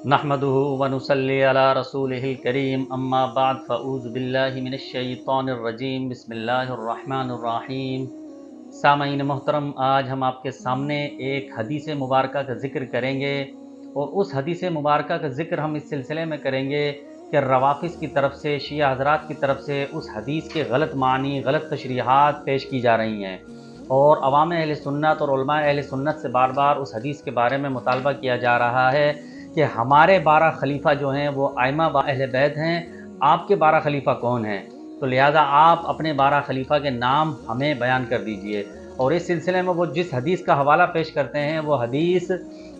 نحمده ونصلي على رسوله الكريم اما بعد فاعوذ باللہ من الشیطان الرجیم بسم اللہ الرحمن الرحیم۔ سامعین محترم، آج ہم آپ کے سامنے ایک حدیث مبارکہ کا ذکر کریں گے، اور اس حدیث مبارکہ کا ذکر ہم اس سلسلے میں کریں گے کہ روافض کی طرف سے، شیعہ حضرات کی طرف سے اس حدیث کے غلط معنی، غلط تشریحات پیش کی جا رہی ہیں، اور عوام اہل سنت اور علماء اہل سنت سے بار بار اس حدیث کے بارے میں مطالبہ کیا جا رہا ہے کہ ہمارے 12 خلیفہ جو ہیں وہ ائمہ اہل بیت ہیں، آپ کے 12 خلیفہ کون ہیں؟ تو لہٰذا آپ اپنے 12 خلیفہ کے نام ہمیں بیان کر دیجئے۔ اور اس سلسلے میں وہ جس حدیث کا حوالہ پیش کرتے ہیں وہ حدیث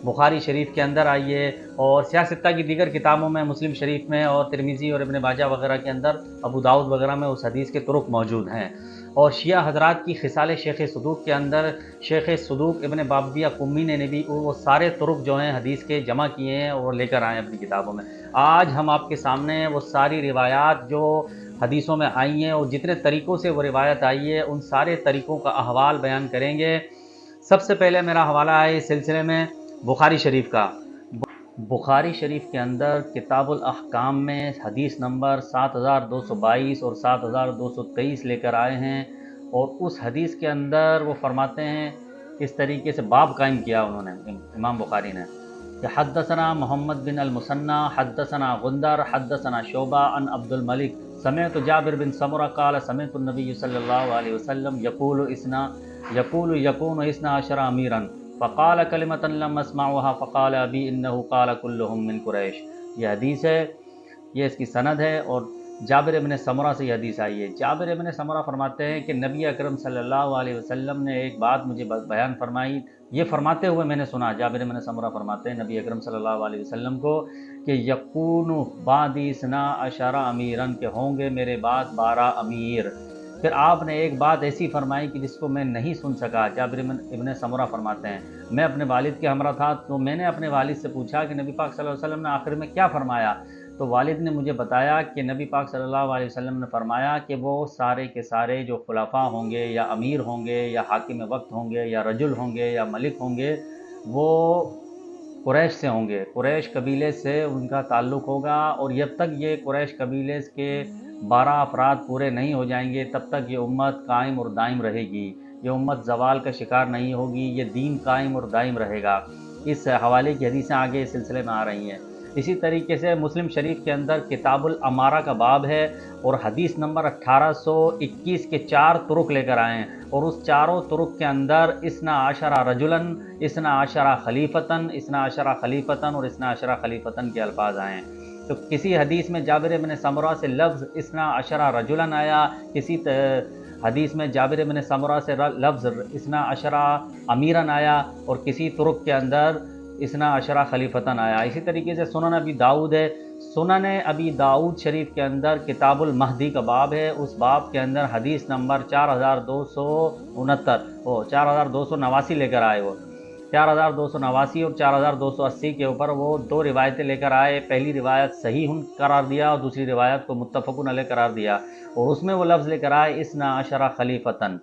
بخاری شریف کے اندر آئی ہے، اور سیاہ ستہ کی دیگر کتابوں میں، مسلم شریف میں اور ترمذی اور ابن ماجہ وغیرہ کے اندر، ابو داؤد وغیرہ میں اس حدیث کے طرق موجود ہیں۔ اور شیعہ حضرات کی خصال شیخ صدوق کے اندر شیخ صدوق ابن بابدیہ قمی نے بھی وہ سارے طرق جو ہیں حدیث کے جمع کیے ہیں اور لے کر آئے ہیں اپنی کتابوں میں۔ آج ہم آپ کے سامنے وہ ساری روایات جو حدیثوں میں آئی ہیں اور جتنے طریقوں سے وہ روایت آئی ہے ان سارے طریقوں کا احوال بیان کریں گے۔ سب سے پہلے میرا حوالہ ہے اس سلسلے میں بخاری شریف کا۔ بخاری شریف کے اندر کتاب الاحکام میں حدیث نمبر 7222 اور 7223 لے کر آئے ہیں، اور اس حدیث کے اندر وہ فرماتے ہیں، اس طریقے سے باب قائم کیا انہوں نے، امام بخاری نے، کہ حدثنا محمد بن المثنى حدثنا غندر حدثنا شعبہ عن عبد الملک سمعت جابر بن سمرہ قال سمعت النبی صلی اللہ علیہ وسلم یقول یکون اثنا عشر امیرا فقال کلمۃ لم اسمعها فقال ابی انہ قال کلہم من قریش۔ یہ حدیث ہے، یہ اس کی سند ہے، اور جابر ابن سمرہ سے یہ حدیث آئی ہے۔ جابر ابن سمرہ فرماتے ہیں کہ نبی اکرم صلی اللہ علیہ وسلم نے ایک بات مجھے بیان فرمائی، یہ فرماتے ہوئے میں نے سنا، جابر ابن سمرہ فرماتے ہیں نبی اکرم صلی اللہ علیہ وسلم کو، کہ یکون بعدی اثنا عشر امیرن، کہ ہوں گے میرے بعد 12 امیر۔ پھر آپ نے ایک بات ایسی فرمائی کہ جس کو میں نہیں سن سکا۔ جابر ابن سمرہ فرماتے ہیں میں اپنے والد کے ہمراہ تھا، تو میں نے اپنے والد سے پوچھا کہ نبی پاک صلی اللہ علیہ وسلم نے آخر میں کیا فرمایا؟ تو والد نے مجھے بتایا کہ نبی پاک صلی اللہ علیہ وسلم نے فرمایا کہ وہ سارے کے سارے جو خلفاء ہوں گے، یا امیر ہوں گے، یا حاکم وقت ہوں گے، یا رجل ہوں گے، یا ملک ہوں گے، وہ قریش سے ہوں گے، قریش قبیلے سے ان کا تعلق ہوگا، اور جب تک یہ قریش قبیلے کے 12 افراد پورے نہیں ہو جائیں گے تب تک یہ امت قائم اور دائم رہے گی، یہ امت زوال کا شکار نہیں ہوگی، یہ دین قائم اور دائم رہے گا۔ اس حوالے کی حدیثیں آگے اس سلسلے میں آ رہی ہیں۔ اسی طریقے سے مسلم شریف کے اندر کتاب الامارہ کا باب ہے، اور حدیث نمبر 1821 کے 4 طرق لے کر آئے ہیں، اور اس چاروں طرق کے اندر اثنا عشرہ رجلاً، اثنا عشرہ خلیفتاً، اثنا عشرہ خلیفتاً اور اثنا عشرہ خلیفتاً کے الفاظ آئے ہیں۔ تو کسی حدیث میں جابر بن سمرہ سے لفظ اثنا عشرہ رجلاً آیا، کسی حدیث میں جابر بن سمرہ سے لفظ اثنا عشرہ امیراً آیا، اور کسی طرق کے اندر اثنا عشرہ خلیفتاً آیا۔ اسی طریقے سے سنن ابی داؤد ہے، سنن ابی داؤد شریف کے اندر کتاب المہدی کا باب ہے، اس باب کے اندر حدیث نمبر 4269 4289 لے کر آئے، وہ 4289 اور 4280 کے اوپر وہ 2 روایتیں لے کر آئے۔ پہلی روایت صحیح قرار دیا اور دوسری روایت کو متفق علیہ قرار دیا، اور اس میں وہ لفظ لے کر آئے اثنا عشرہ خلیفتاً،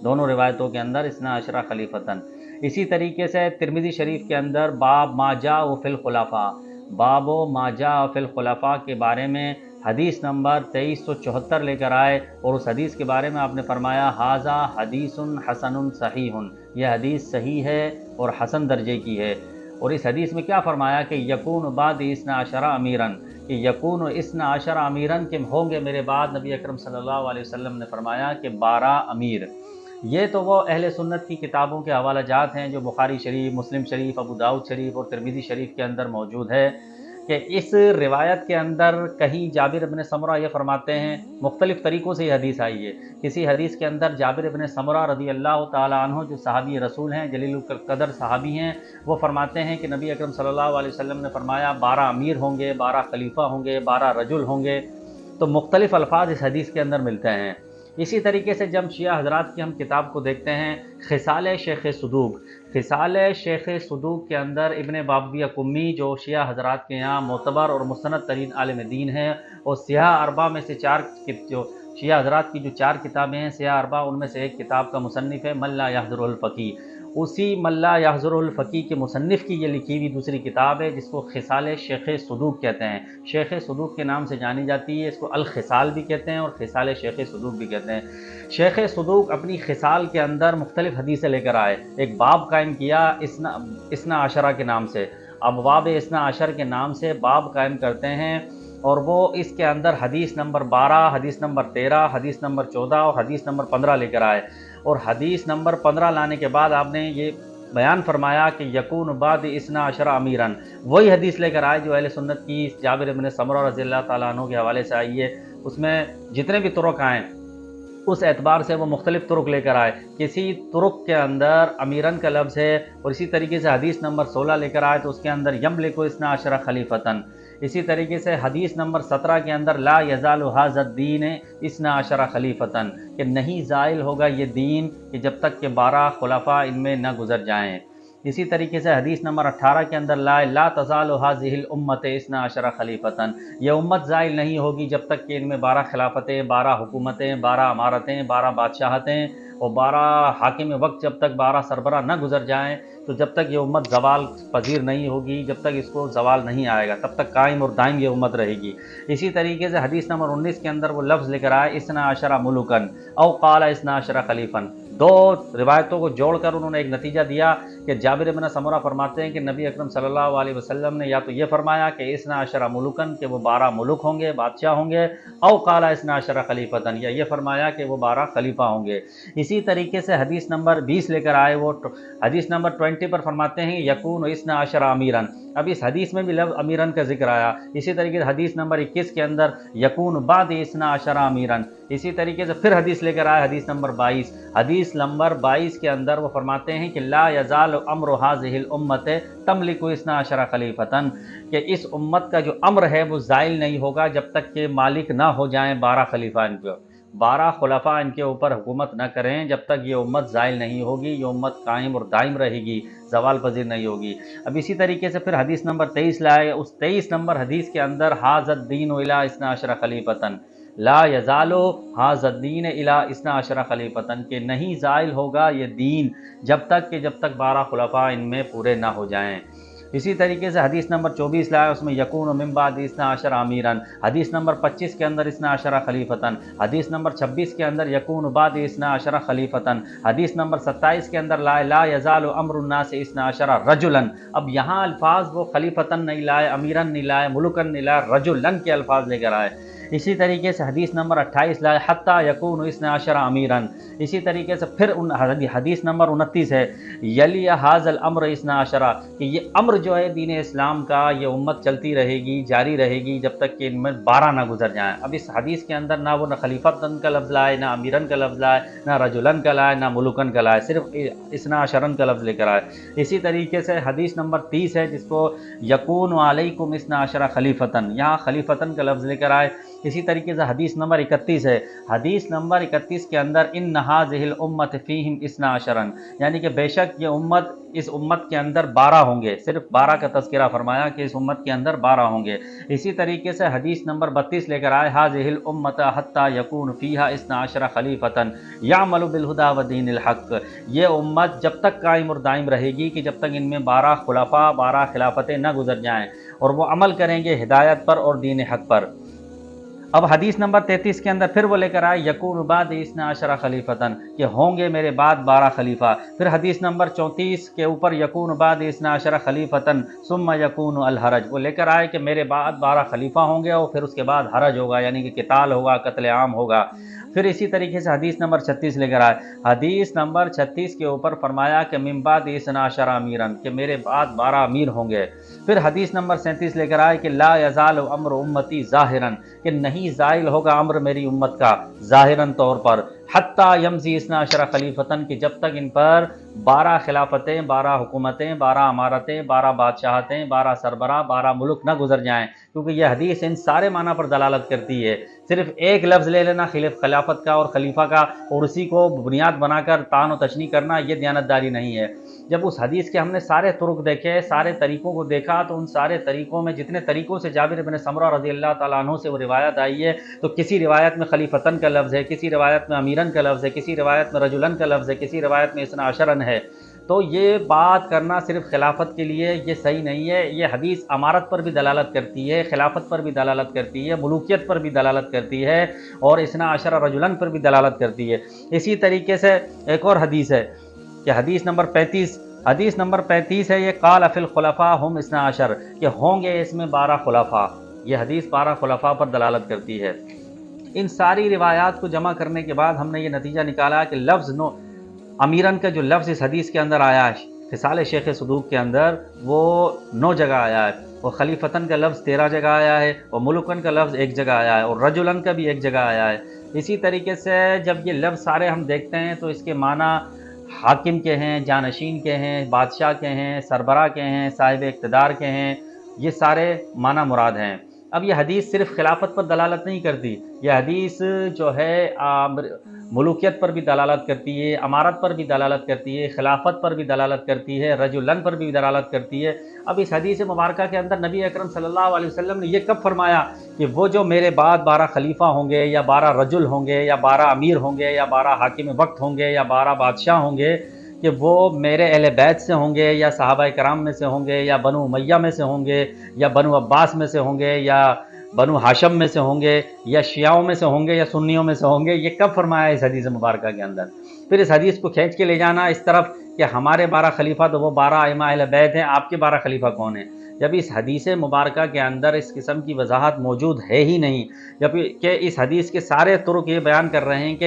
دونوں روایتوں کے اندر اثنا عشرہ خلیفتاً۔ اسی طریقے سے ترمذی شریف کے اندر باب ما جاء فی الخلفاء، باب و ما جاء فی الخلفاء کے بارے میں حدیث نمبر 2374 لے کر آئے، اور اس حدیث کے بارے میں آپ نے فرمایا ھذا حدیث حسن صحیح، یہ حدیث صحیح ہے اور حسن درجے کی ہے۔ اور اس حدیث میں کیا فرمایا کہ یکون بعد اثنا عشرہ امیراً، کہ یکون اثنا عشرہ امیراً، کہ ہوں گے میرے بعد، نبی اکرم صلی اللہ علیہ وسلم نے فرمایا کہ 12 امیر۔ یہ تو وہ اہل سنت کی کتابوں کے حوالہ جات ہیں جو بخاری شریف، مسلم شریف، ابو داؤد شریف اور ترمذی شریف کے اندر موجود ہے، کہ اس روایت کے اندر کہیں جابر بن سمرہ یہ فرماتے ہیں، مختلف طریقوں سے یہ حدیث آئی ہے۔ کسی حدیث کے اندر جابر بن سمرہ رضی اللہ تعالیٰ عنہ، جو صحابی رسول ہیں، جلیل القدر صحابی ہیں، وہ فرماتے ہیں کہ نبی اکرم صلی اللہ علیہ وسلم نے فرمایا 12 امیر ہوں گے، 12 خلیفہ ہوں گے، 12 رجل ہوں گے۔ تو مختلف الفاظ اس حدیث کے اندر ملتے ہیں۔ اسی طریقے سے جب شیعہ حضرات کی ہم کتاب کو دیکھتے ہیں، خصال شیخ صدوق، خصال شیخ صدوق کے اندر ابن بابدیہ قمی، جو شیعہ حضرات کے یہاں معتبر اور مستند ترین عالم دین ہے، اور سیاہ اربع میں سے جو شیعہ حضرات کی جو 4 کتابیں ہیں سیاہ اربع، ان میں سے ایک کتاب کا مصنف ہے من لا یحضر الفقیہ، اسی ملا یحضر الفقی کے مصنف کی یہ لکھی ہوئی دوسری کتاب ہے جس کو خصال شیخ صدوق کہتے ہیں، شیخ صدوق کے نام سے جانی جاتی ہے، اس کو الخصال بھی کہتے ہیں اور خصال شیخ صدوق بھی کہتے ہیں۔ شیخ صدوق اپنی خصال کے اندر مختلف حدیثیں لے کر آئے، ایک باب قائم کیا اسنا عشرہ کے نام سے، ابواب اسنا عشر کے نام سے باب قائم کرتے ہیں، اور وہ اس کے اندر حدیث نمبر 12، حدیث نمبر 13، حدیث نمبر 14 اور حدیث نمبر 15 لے کر آئے، اور حدیث نمبر 15 لانے کے بعد آپ نے یہ بیان فرمایا کہ یکون بعد اسنا عشرہ امیراً، وہی حدیث لے کر آئے جو اہل سنت کی جابر بن سمرہ رضی اللہ تعالیٰ عنہ کے حوالے سے آئی ہے، اس میں جتنے بھی طرق آئیں اس اعتبار سے وہ مختلف طرق لے کر آئے، کسی طرق کے اندر امیراً کا لفظ ہے، اور اسی طریقے سے حدیث نمبر 16 لے کر آئے تو اس کے اندر یملک اسنا عشرہ خلیفتاً، اسی طریقے سے حدیث نمبر 17 کے اندر لا یزال ھذا الدین اسنا عشرہ خلیفتاً، کہ نہیں زائل ہوگا یہ دین کہ جب تک کہ 12 خلفاء ان میں نہ گزر جائیں۔ اسی طریقے سے حدیث نمبر 18 کے اندر لا تزال ھذہ الامۃ اثنا عشرہ خلیفتاً، یہ امت زائل نہیں ہوگی جب تک کہ ان میں 12 خلافتیں، 12 حکومتیں، 12 امارتیں، 12 بادشاہتیں اور 12 حاکم وقت جب تک 12 سربراہ نہ گزر جائیں، تو جب تک یہ امت زوال پذیر نہیں ہوگی، جب تک اس کو زوال نہیں آئے گا تب تک قائم اور دائم یہ امت رہے گی۔ اسی طریقے سے حدیث نمبر 19 کے اندر وہ لفظ لے کر آئے اسنا عشرہ ملکن او قال اسنا عشرہ خلیفن، دو روایتوں کو جوڑ کر انہوں نے ایک نتیجہ دیا کہ جابر بن سمرہ فرماتے ہیں کہ نبی اکرم صلی اللہ علیہ وسلم نے یا تو یہ فرمایا کہ اسنا عشرہ ملکن، کہ وہ 12 ملک ہوں گے، بادشاہ ہوں گے، او قال اسنا عشرہ خلیفتن، یا یہ فرمایا کہ وہ 12 خلیفہ ہوں گے۔ اسی طریقے سے حدیث نمبر 20 لے کر آئے، وہ حدیث نمبر 20 پر فرماتے ہیں یکون اسنا عشرہ امیراً، اب اس حدیث میں بھی لفظ امیراً کا ذکر آیا۔ اسی طریقے سے حدیث نمبر 21 کے اندر یکون بعد اسنا عشرہ امیراً، اسی طریقے سے پھر حدیث لے کر آئے حدیث نمبر 22، حدیث نمبر 22 کے اندر وہ فرماتے ہیں کہ لا یزال امر ھذہ الامۃ تملک اسنا عشرہ خلیفتن، کہ اس امت کا جو امر ہے وہ زائل نہیں ہوگا جب تک کہ مالک نہ ہو جائیں 12 خلیفہ ان کو، 12 خلفاء ان کے اوپر حکومت نہ کریں، جب تک یہ امت زائل نہیں ہوگی، یہ امت قائم اور دائم رہے گی، زوال پذیر نہیں ہوگی۔ اب اسی طریقے سے پھر حدیث نمبر 23 لائے، اس 23 نمبر حدیث کے اندر ھذا الدین الی اثنا عشرہ خلیفتن، لا یزال ھذا الدین الی اثنا عشرہ خلیفتن، کہ نہیں زائل ہوگا یہ دین جب تک 12 خلفاء ان میں پورے نہ ہو جائیں۔ اسی طریقے سے حدیث نمبر 24 لایا، اس میں یکون من بعد اثنا عشرہ امیراً، حدیث نمبر 25 کے اندر اثنا عشرہ خلیفتن، حدیث نمبر 26 کے اندر یکون بعد اثنا عشرہ خلیفتن، حدیث نمبر 27 کے اندر لا یزال امر الناس اثنا عشرہ رجلاً، اب یہاں الفاظ وہ خلیفتن نہیں لائے، امیراً نہیں لائے، ملکن نہیں لائے، رجلاً کے الفاظ لے کر آئے۔ اسی طریقے سے حدیث نمبر 28 لائے حتیٰ یکون اثنا عشرہ امیراً، اسی طریقے سے پھر حدیث نمبر 29 ہے یلی ھذا الامر اثنا عشرہ، کہ یہ امر جو ہے دین اسلام کا، یہ امت چلتی رہے گی، جاری رہے گی جب تک کہ ان میں 12 نہ گزر جائیں۔ اب اس حدیث کے اندر نہ وہ خلیفتن کا لفظ لائے، نہ امیرن کا لفظ لائے، نہ رجلن کا لائے، نہ ملکن کا لائے، صرف اثنا عشرن کا لفظ لے کر آئے۔ اسی طریقے سے حدیث نمبر 30 ہے جس کو یکون علیکم اثنا عشرہ خلیفتن، یہاں خلیفتن کا لفظ لے کر آئے۔ اسی طریقے سے حدیث نمبر 31 ہے، حدیث نمبر 31 کے اندر ان ھذہ الامۃ فیہم اثنا عشرا، یعنی کہ بے شک یہ امت، اس امت کے اندر 12 ہوں گے، صرف 12 کا تذکرہ فرمایا کہ اس امت کے اندر 12 ہوں گے۔ اسی طریقے سے حدیث نمبر 32 لے کر آئے ھذہ الامۃ حتیٰ یکون فیہا اثنا عشرہ خلیفتن یعمل بالہدی ودین الحق، یہ امت جب تک قائم اور دائم رہے گی کہ جب تک ان میں 12 خلفاء، 12 خلافتیں نہ گزر جائیں، اور وہ عمل کریں گے ہدایت پر اور دین حق پر۔ اب حدیث نمبر 33 کے اندر پھر وہ لے کر آئے یکون بعد اثنا عشرہ خلیفتن، کہ ہوں گے میرے بعد 12 خلیفہ۔ پھر حدیث نمبر 34 کے اوپر یکون بعد اثنا عشرہ خلیفتن ثم یکون الحرج، وہ لے کر آئے کہ میرے بعد 12 خلیفہ ہوں گے اور پھر اس کے بعد حرج ہوگا، یعنی کہ قتال ہوگا، قتل عام ہوگا۔ پھر اسی طریقے سے حدیث نمبر 36 لے کر آئے، حدیث نمبر 36 کے اوپر فرمایا کہ من بعد اثنا عشرہ امیراً، کہ میرے بعد 12 امیر ہوں گے۔ پھر حدیث نمبر 37 لے کر آئے کہ لا یزال امر امتی ظاہراً، کہ نہیں زائل ہوگا امر میری امت کا ظاہراً طور پر، حتیٰ یمضی اثنا عشرہ خلیفتن، کہ جب تک ان پر 12 خلافتیں، 12 حکومتیں، 12 امارتیں، 12 بادشاہتیں، 12 سربراہ، 12 ملک نہ گزر جائیں، کیونکہ یہ حدیث ان سارے معنی پر دلالت کرتی ہے۔ صرف ایک لفظ لے لینا خلافت کا اور خلیفہ کا اور اسی کو بنیاد بنا کر طعن و تشنیع کرنا، یہ دیانتداری نہیں ہے۔ جب اس حدیث کے ہم نے سارے طرق دیکھے، سارے طریقوں کو دیکھا، تو ان سارے طریقوں میں جتنے طریقوں سے جابر بن سمرہ رضی اللہ تعالیٰ عنہ سے وہ روایت آئی ہے، تو کسی روایت میں خلیفتن کا لفظ ہے، کسی روایت میں امیرن کا لفظ ہے، کسی روایت میں رجلن کا لفظ ہے، کسی روایت میں اثنا عشرن ہے، تو یہ بات کرنا صرف خلافت کے لیے یہ صحیح نہیں ہے. یہ حدیث امارت پر بھی دلالت کرتی ہے، خلافت پر بھی دلالت کرتی ہے، ملوکیت پر بھی دلالت کرتی ہے، اور اثنا عشر رجلن پر بھی دلالت کرتی ہے. اسی طریقے سے ایک اور حدیث ہے کہ حدیث نمبر 35 ہے، یہ قال فی الخلفاء ہم اثنا عشر، کہ ہوں گے اس میں 12 خلفاء. یہ حدیث 12 خلفاء پر دلالت کرتی ہے. ان ساری روایات کو جمع کرنے کے بعد ہم نے یہ نتیجہ نکالا کہ لفظ امیرن کا جو لفظ اس حدیث کے اندر آیا ہے خصال شیخ صدوق کے اندر، وہ 9 جگہ آیا ہے، اور خلیفتن کا لفظ 13 جگہ آیا ہے، اور ملکن کا لفظ 1 جگہ آیا ہے، اور رجلن کا بھی 1 جگہ آیا ہے. اسی طریقے سے جب یہ لفظ سارے ہم دیکھتے ہیں تو اس کے معنی حاکم کے ہیں، جانشین کے ہیں، بادشاہ کے ہیں، سربراہ کے ہیں، صاحب اقتدار کے ہیں، یہ سارے معنی مراد ہیں. اب یہ حدیث صرف خلافت پر دلالت نہیں کرتی، یہ حدیث جو ہے ملوکیت پر بھی دلالت کرتی ہے، امارت پر بھی دلالت کرتی ہے، خلافت پر بھی دلالت کرتی ہے، رجلن پر بھی دلالت کرتی ہے. اب اس حدیث مبارکہ کے اندر نبی اکرم صلی اللہ علیہ وسلم نے یہ کب فرمایا کہ وہ جو میرے بعد 12 خلیفہ ہوں گے، یا 12 رجل ہوں گے، یا 12 امیر ہوں گے، یا 12 حاکم وقت ہوں گے، یا 12 بادشاہ ہوں گے، کہ وہ میرے اہل بیت سے ہوں گے، یا صحابہ کرام میں سے ہوں گے، یا بنو امیہ میں سے ہوں گے، یا بنو عباس میں سے ہوں گے، یا بنو ہاشم میں سے ہوں گے، یا شیعوں میں سے ہوں گے، یا سنیوں میں سے ہوں گے. یہ کب فرمایا اس حدیث مبارکہ کے اندر؟ پھر اس حدیث کو کھینچ کے لے جانا اس طرف کہ ہمارے 12 خلیفہ تو وہ 12 ائمہ اہل بیت ہیں، آپ کے 12 خلیفہ کون ہیں؟ جب اس حدیث مبارکہ کے اندر اس قسم کی وضاحت موجود ہے ہی نہیں، جب کہ اس حدیث کے سارے طرق یہ بیان کر رہے ہیں کہ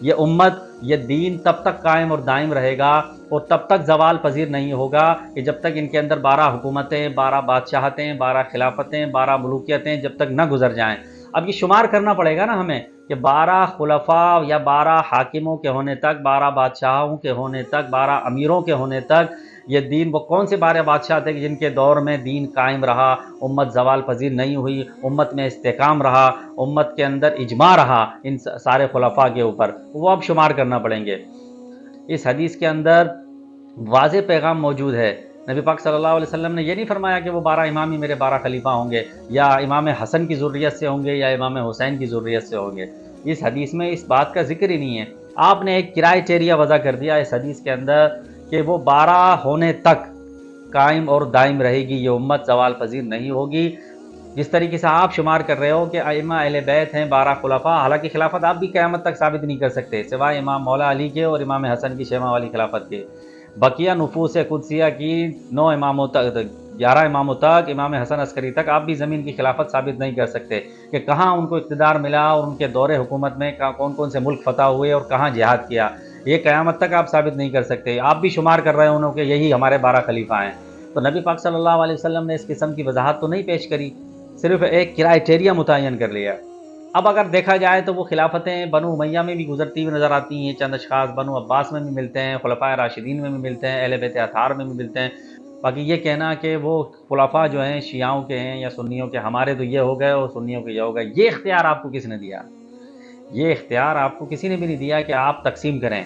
یہ امت، یہ دین تب تک قائم اور دائم رہے گا، اور تب تک زوال پذیر نہیں ہوگا کہ جب تک ان کے اندر 12 حکومتیں، 12 بادشاہتیں، 12 خلافتیں، 12 ملوکیتیں جب تک نہ گزر جائیں. اب یہ شمار کرنا پڑے گا نا ہمیں کہ 12 خلفاء یا 12 حاکموں کے ہونے تک، 12 بادشاہوں کے ہونے تک، 12 امیروں کے ہونے تک یہ دین، وہ کون سے 12 بادشاہ تھے کہ جن کے دور میں دین قائم رہا، امت زوال پذیر نہیں ہوئی، امت میں استحکام رہا، امت کے اندر اجماع رہا ان سارے خلفاء کے اوپر، وہ اب شمار کرنا پڑیں گے. اس حدیث کے اندر واضح پیغام موجود ہے. نبی پاک صلی اللہ علیہ وسلم نے یہ نہیں فرمایا کہ وہ 12 امام ہی میرے 12 خلیفہ ہوں گے، یا امام حسن کی ذریت سے ہوں گے، یا امام حسین کی ذریت سے ہوں گے. اس حدیث میں اس بات کا ذکر ہی نہیں ہے. آپ نے ایک کرائٹیریا وضع کر دیا اس حدیث کے اندر کہ وہ 12 ہونے تک قائم اور دائم رہے گی، یہ امت زوال پذیر نہیں ہوگی. جس طریقے سے آپ شمار کر رہے ہو کہ ائمہ اہل بیت ہیں 12 خلفاء، حالانکہ خلافت آپ بھی قیامت تک ثابت نہیں کر سکتے سوائے امام مولا علی کے اور امام حسن کی شیمہ والی خلافت کے. بقیہ نفوس قدسیہ کی 9 اماموں تک، 11 اماموں تک، امام حسن عسکری تک آپ بھی زمین کی خلافت ثابت نہیں کر سکتے کہ کہاں ان کو اقتدار ملا، اور ان کے دور حکومت میں کون کون سے ملک فتح ہوئے اور کہاں جہاد کیا. یہ قیامت تک آپ ثابت نہیں کر سکتے. آپ بھی شمار کر رہے ہوں کہ یہی ہمارے 12 خلیفہ ہیں. تو نبی پاک صلی اللہ علیہ وسلم نے اس قسم کی وضاحت تو نہیں پیش کری، صرف ایک کرائٹیریا متعین کر لیا. اب اگر دیکھا جائے تو وہ خلافتیں بنو امیہ میں بھی گزرتی ہوئی نظر آتی ہیں، چند اشخاص بنو عباس میں بھی ملتے ہیں، خلفاء راشدین میں بھی ملتے ہیں، اہل بیت اطہار میں بھی ملتے ہیں. باقی یہ کہنا کہ وہ خلفاء جو ہیں شیعوں کے ہیں یا سنیوں کے، ہمارے تو یہ ہو گئے اور سنیوں کے یہ ہو گئے، یہ اختیار آپ کو کس نے دیا؟ یہ اختیار آپ کو کسی نے بھی نہیں دیا کہ آپ تقسیم کریں.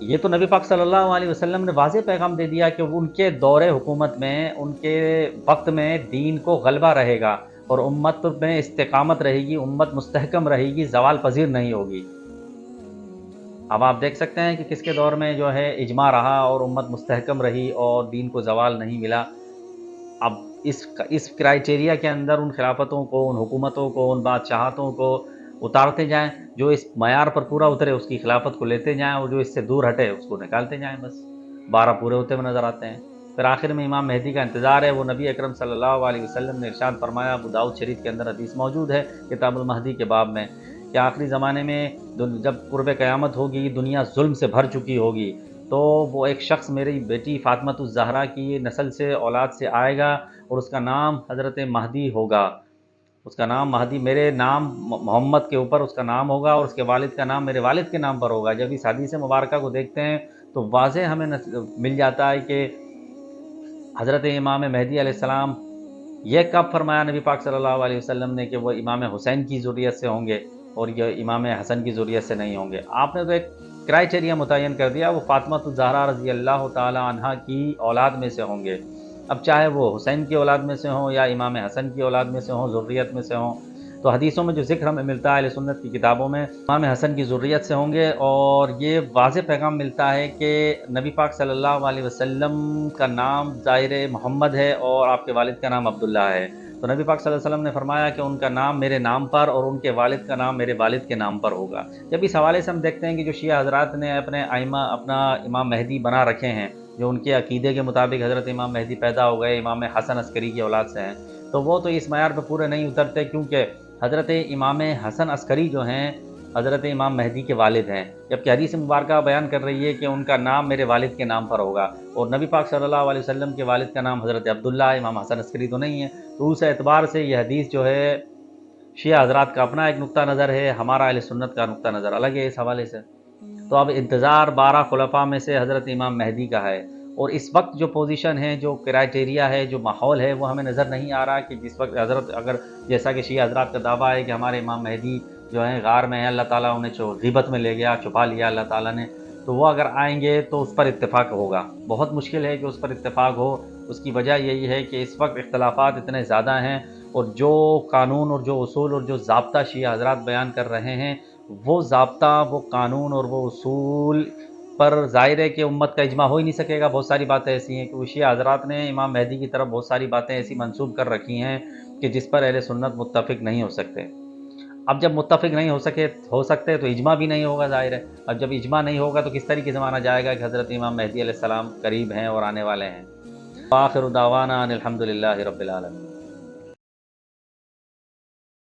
یہ تو نبی پاک صلی اللہ علیہ وسلم نے واضح پیغام دے دیا کہ ان کے دور حکومت میں، ان کے وقت میں دین کو غلبہ رہے گا، اور امت میں استقامت رہے گی، امت مستحکم رہے گی، زوال پذیر نہیں ہوگی. اب آپ دیکھ سکتے ہیں کہ کس کے دور میں جو ہے اجماع رہا اور امت مستحکم رہی اور دین کو زوال نہیں ملا. اب اس کرائٹیریا کے اندر ان خلافتوں کو، ان حکومتوں کو، ان بادشاہتوں کو اتارتے جائیں، جو اس معیار پر پورا اترے اس کی خلافت کو لیتے جائیں، اور جو اس سے دور ہٹے اس کو نکالتے جائیں. بس 12 پورے ہوتے ہوئے نظر آتے ہیں. پھر آخر میں امام مہدی کا انتظار ہے. وہ نبی اکرم صلی اللہ علیہ وسلم نے ارشاد فرمایا، ابو داؤد شریف کے اندر حدیث موجود ہے کتاب المہدی کے باب میں، کہ آخری زمانے میں جب قرب قیامت ہوگی، دنیا ظلم سے بھر چکی ہوگی، تو وہ ایک شخص میری بیٹی فاطمۃ الزہرا کی نسل سے، اولاد سے آئے گا، اور اس کا نام حضرت مہدی ہوگا. اس کا نام مہدی، میرے نام محمد کے اوپر اس کا نام ہوگا، اور اس کے والد کا نام میرے والد کے نام پر ہوگا. جب اس حدیث مبارکہ کو دیکھتے ہیں تو واضح ہمیں مل جاتا ہے کہ حضرت امام مہدی علیہ السلام، یہ کب فرمایا نبی پاک صلی اللہ علیہ وسلم نے کہ وہ امام حسین کی ذریت سے ہوں گے اور یہ امام حسن کی ذریت سے نہیں ہوں گے. آپ نے تو ایک کرائٹیریا متعین کر دیا، وہ فاطمہ الزہرا رضی اللہ تعالی عنہا کی اولاد میں سے ہوں گے. اب چاہے وہ حسین کی اولاد میں سے ہوں یا امام حسن کی اولاد میں سے ہوں، ذریت میں سے ہوں، تو حدیثوں میں جو ذکر ہمیں ملتا ہے اہل سنت کی کتابوں میں، امام حسن کی ذریت سے ہوں گے، اور یہ واضح پیغام ملتا ہے کہ نبی پاک صلی اللہ علیہ وسلم کا نام ظاہر محمد ہے اور آپ کے والد کا نام عبداللہ ہے۔ تو نبی پاک صلی اللہ علیہ وسلم نے فرمایا کہ ان کا نام میرے نام پر اور ان کے والد کا نام میرے والد کے نام پر ہوگا۔ جب اس حوالے سے ہم دیکھتے ہیں کہ جو شیعہ حضرات نے اپنے ائمہ اپنا امام مہدی بنا رکھے ہیں، جو ان کے عقیدے کے مطابق حضرت امام مہدی پیدا ہو گئے، امام حسن عسکری کی اولاد سے ہیں، تو وہ تو اس معیار پہ پورے نہیں اترتے، کیونکہ حضرت امام حسن عسکری جو ہیں حضرت امام مہدی کے والد ہیں، جبکہ حدیث مبارکہ بیان کر رہی ہے کہ ان کا نام میرے والد کے نام پر ہوگا، اور نبی پاک صلی اللہ علیہ وسلم کے والد کا نام حضرت عبداللہ، امام حسن عسکری تو نہیں ہے۔ تو اس اعتبار سے یہ حدیث جو ہے شیعہ حضرات کا اپنا ایک نقطہ نظر ہے، ہمارا اہل سنت کا نقطہ نظر الگ ہے اس حوالے سے۔ تو اب انتظار 12 خلفاء میں سے حضرت امام مہدی کا ہے، اور اس وقت جو پوزیشن ہے، جو کرائٹیریا ہے، جو ماحول ہے، وہ ہمیں نظر نہیں آ رہا کہ جس وقت حضرت، اگر جیسا کہ شیعہ حضرات کا دعویٰ ہے کہ ہمارے امام مہدی جو ہیں غار میں ہیں، اللہ تعالیٰ انہیں غیبت میں لے گیا، چھپا لیا اللہ تعالیٰ نے، تو وہ اگر آئیں گے تو اس پر اتفاق ہوگا۔ بہت مشکل ہے کہ اس پر اتفاق ہو، اس کی وجہ یہی ہے کہ اس وقت اختلافات اتنے زیادہ ہیں، اور جو قانون اور جو اصول اور جو ضابطہ شیعہ حضرات بیان کر رہے ہیں، وہ ضابطہ، وہ قانون اور وہ اصول پر ظاہر ہے کہ امت کا اجماع ہو ہی نہیں سکے گا۔ بہت ساری باتیں ایسی ہیں کہ شیعہ حضرات نے امام مہدی کی طرف بہت ساری باتیں ایسی منسوب کر رکھی ہیں کہ جس پر اہل سنت متفق نہیں ہو سکتے۔ اب جب متفق نہیں ہو سکتے تو اجماع بھی نہیں ہوگا ظاہر ہے، اب جب اجماع نہیں ہوگا تو کس طریقے سے مانا جائے گا کہ حضرت امام مہدی علیہ السلام قریب ہیں اور آنے والے ہیں۔ آخر دعوانا ان الحمد للہ رب العالمین۔